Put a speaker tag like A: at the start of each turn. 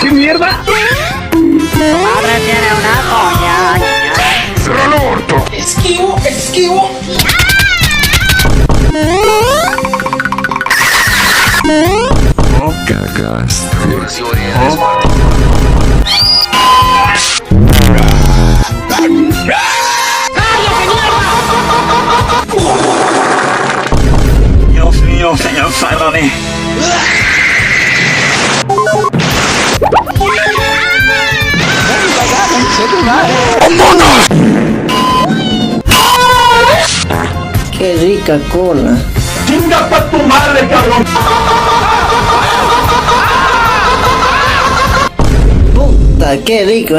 A: ¿Qué mierda?
B: Tu madre tiene una polla.
A: ¡Cierra el orto!
C: Esquivo.
A: Cagaste.
D: Dios mío, señor, sálvame.
A: ¡Vámonos!
C: Qué rica cola.
D: ¡Chinga pa' tu madre, cabrón!
C: Puta, qué rico,